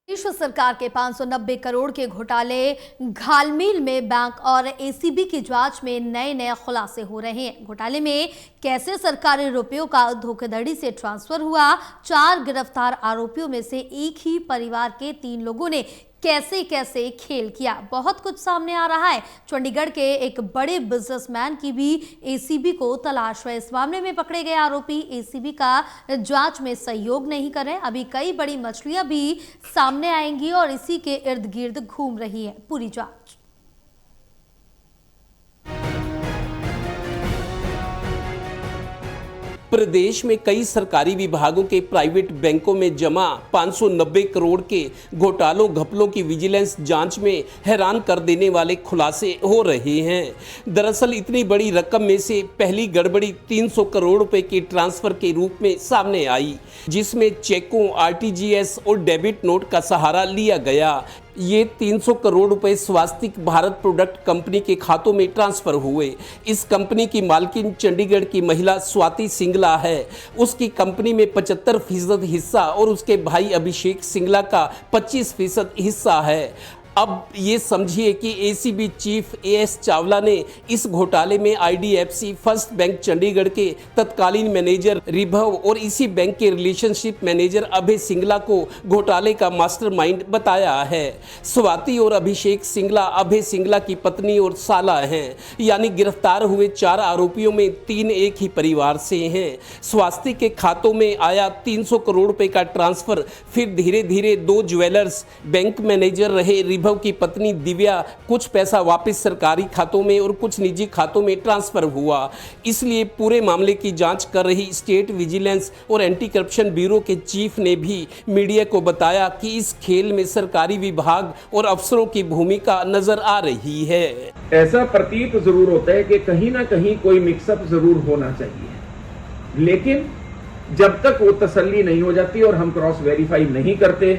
प्रदेश सरकार के 590 करोड़ के घोटाले घालमेल में बैंक और एसीबी की जांच में नए नए खुलासे हो रहे हैं। घोटाले में कैसे सरकारी रुपयों का धोखाधड़ी से ट्रांसफर हुआ, 4 गिरफ्तार आरोपियों में से एक ही परिवार के 3 लोगों ने कैसे कैसे खेल किया, बहुत कुछ सामने आ रहा है। चंडीगढ़ के एक बड़े बिजनेसमैन की भी एसीबी को तलाश है। इस मामले में पकड़े गए आरोपी एसीबी का जांच में सहयोग नहीं कर रहे। अभी कई बड़ी मछलियां भी सामने आएंगी और इसी के इर्द गिर्द घूम रही है पूरी जांच। प्रदेश में कई सरकारी विभागों के प्राइवेट बैंकों में जमा 590 करोड़ के घोटालों घपलों की विजिलेंस जांच में हैरान कर देने वाले खुलासे हो रहे हैं। दरअसल इतनी बड़ी रकम में से पहली गड़बड़ी 300 करोड़ रुपए के ट्रांसफर के रूप में सामने आई, जिसमें चेकों, आरटीजीएस और डेबिट नोट का सहारा लिया गया। ये 300 करोड़ रुपए स्वास्तिक भारत प्रोडक्ट कंपनी के खातों में ट्रांसफर हुए। इस कंपनी की मालकिन चंडीगढ़ की महिला स्वाति सिंगला है। उसकी कंपनी में 75% हिस्सा और उसके भाई अभिषेक सिंगला का 25% हिस्सा है। अब ये समझिए कि एसीबी चीफ एएस चावला ने इस घोटाले में आईडीएफसी फर्स्ट बैंक चंडीगढ़ के तत्कालीन मैनेजर रिभव और इसी बैंक के रिलेशनशिप मैनेजर अभय सिंगला को घोटाले का मास्टरमाइंड बताया है। स्वाति और अभिषेक सिंगला अभय सिंगला की पत्नी और साला हैं, यानी गिरफ्तार हुए 4 आरोपियों में 3 एक ही परिवार से हैं। स्वाति के खातों में आया 300 करोड़ रुपए का ट्रांसफर फिर धीरे धीरे 2 ज्वेलर्स, बैंक मैनेजर रहे रिभव की पत्नी दिव्या, कुछ पैसा वापस सरकारी खातों में और कुछ निजी खातों में ट्रांसफर हुआ। इसलिए पूरे मामले की जांच कर रही स्टेट विजिलेंस और एंटी करप्शन ब्यूरो के चीफ ने भी मीडिया को बताया कि इस खेल में सरकारी विभाग और अफसरों की भूमिका नजर आ रही है। ऐसा प्रतीत जरूर होता है कि कहीं ना कहीं कोई मिक्सअप जरूर होना चाहिए, लेकिन जब तक वो तसल्ली नहीं हो जाती और हम क्रॉस वेरीफाई नहीं करते,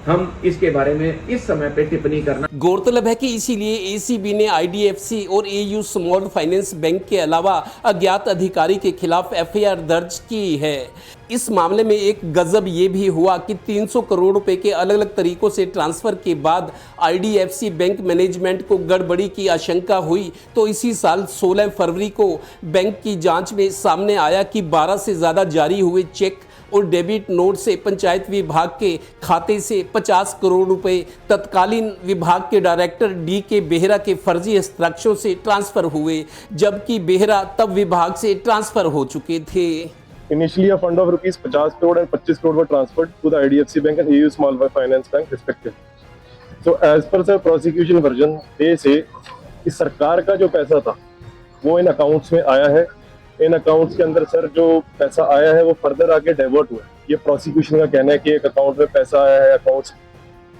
हम इसके बारे में इस समय पे टिप्पणी करना। गौरतलब है कि इसीलिए एसीबी ने आईडीएफसी और एयू स्मॉल फाइनेंस बैंक के अलावा अज्ञात अधिकारी के खिलाफ एफआईआर दर्ज की है। इस मामले में एक गजब ये भी हुआ कि 300 करोड़ रुपए के अलग अलग तरीकों से ट्रांसफर के बाद आईडीएफसी बैंक मैनेजमेंट को गड़बड़ी की आशंका हुई, तो इसी साल 16 फरवरी को बैंक की जांच में सामने आया कि 12 से ज़्यादा जारी हुए चेक और डेबिट नोट से पंचायत विभाग के खाते से 50 करोड़ रुपए तत्कालीन विभाग के डायरेक्टर डी.के. बेहरा के फर्जी हस्ताक्षरों से ट्रांसफर हुए, जबकि बेहरा तब विभाग से ट्रांसफर हो चुके थे। Initially, a fund of rupees 50 crore and 25 crore were transferred to the IDFC Bank and AU Small Finance Bank respectively. So, as per the prosecution version, they say कि सरकार का जो पैसा था वो इन अकाउंट्स में आया है। इन अकाउंट्स के अंदर सर जो पैसा आया है वो फर्दर आगे डाइवर्ट हुआ है। ये प्रोसिक्यूशन का कहना है कि एक अकाउंट में पैसा आया है, अकाउंट्स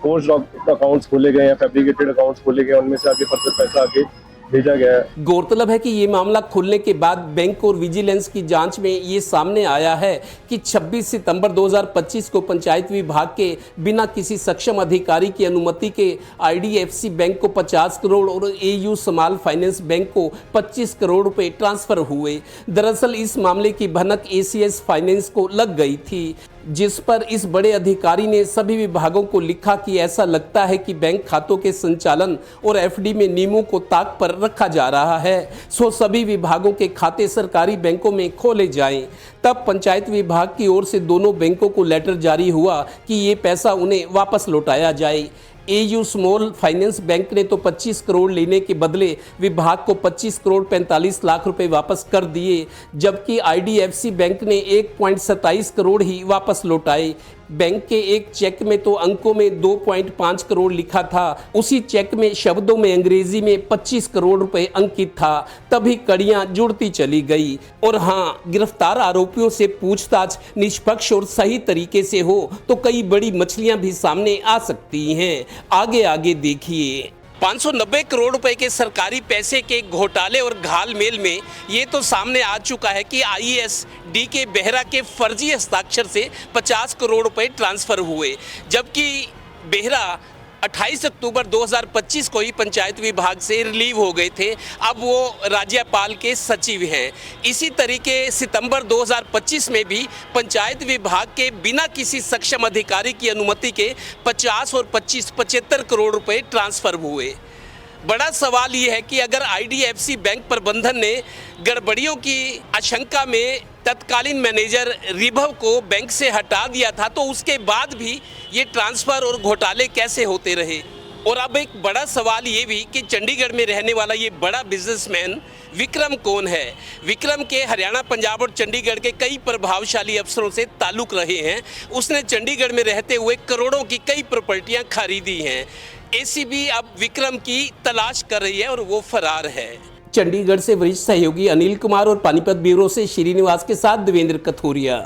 फोर्ज्ड अकाउंट्स खोले गए हैं, फैब्रिकेटेड अकाउंट्स खोले गए, उनमें से आगे फर्दर पैसा आगे भेजा गया है। गौरतलब है कि ये मामला खुलने के बाद बैंक और विजिलेंस की जांच में ये सामने आया है कि 26 सितंबर 2025 को पंचायत विभाग के बिना किसी सक्षम अधिकारी की अनुमति के आईडीएफसी बैंक को 50 करोड़ और एयू स्मॉल फाइनेंस बैंक को 25 करोड़ रुपए ट्रांसफर हुए। दरअसल इस मामले की भनक एसीएस फाइनेंस को लग गई थी, जिस पर इस बड़े अधिकारी ने सभी विभागों को लिखा कि ऐसा लगता है कि बैंक खातों के संचालन और एफडी में नियमों को ताक पर रखा जा रहा है, सो सभी विभागों के खाते सरकारी बैंकों में खोले जाएं। तब पंचायत विभाग की ओर से दोनों बैंकों को लेटर जारी हुआ कि ये पैसा उन्हें वापस लौटाया जाए। एयू स्मॉल फाइनेंस बैंक ने तो 25 करोड़ लेने के बदले विभाग को 25 करोड़ 45 लाख रुपए वापस कर दिए, जबकि आईडीएफसी बैंक ने 1.27 करोड़ ही वापस लौटाए। बैंक के एक चेक में तो अंकों में 2.5 करोड़ लिखा था, उसी चेक में शब्दों में अंग्रेजी में 25 करोड़ रुपए अंकित था। तभी कड़ियां जुड़ती चली गई। और हाँ, गिरफ्तार आरोपियों से पूछताछ निष्पक्ष और सही तरीके से हो तो कई बड़ी मछलियां भी सामने आ सकती हैं। आगे आगे देखिए। 590 करोड़ रुपए के सरकारी पैसे के घोटाले और घालमेल में ये तो सामने आ चुका है कि आईएएस डी.के. बेहरा के फर्जी हस्ताक्षर से 50 करोड़ रुपए ट्रांसफर हुए, जबकि बेहरा 28 अक्टूबर 2025 को ही पंचायत विभाग से रिलीव हो गए थे। अब वो राज्यपाल के सचिव हैं। इसी तरीके सितंबर 2025 में भी पंचायत विभाग के बिना किसी सक्षम अधिकारी की अनुमति के 50 और 25 75 करोड़ रुपए ट्रांसफर हुए। बड़ा सवाल ये है कि अगर आईडीएफसी बैंक प्रबंधन ने गड़बड़ियों की आशंका में तत्कालीन मैनेजर रिभव को बैंक से हटा दिया था, तो उसके बाद भी ये ट्रांसफ़र और घोटाले कैसे होते रहे। और अब एक बड़ा सवाल ये भी कि चंडीगढ़ में रहने वाला ये बड़ा बिजनेसमैन विक्रम कौन है। विक्रम के हरियाणा, पंजाब और चंडीगढ़ के कई प्रभावशाली अफसरों से ताल्लुक़ रहे हैं। उसने चंडीगढ़ में रहते हुए करोड़ों की कई प्रॉपर्टियां खरीदी हैं। एसीबी अब विक्रम की तलाश कर रही है और वो फरार है। चंडीगढ़ से वरिष्ठ सहयोगी अनिल कुमार और पानीपत ब्यूरो से श्रीनिवास के साथ देवेंद्र कथोरिया।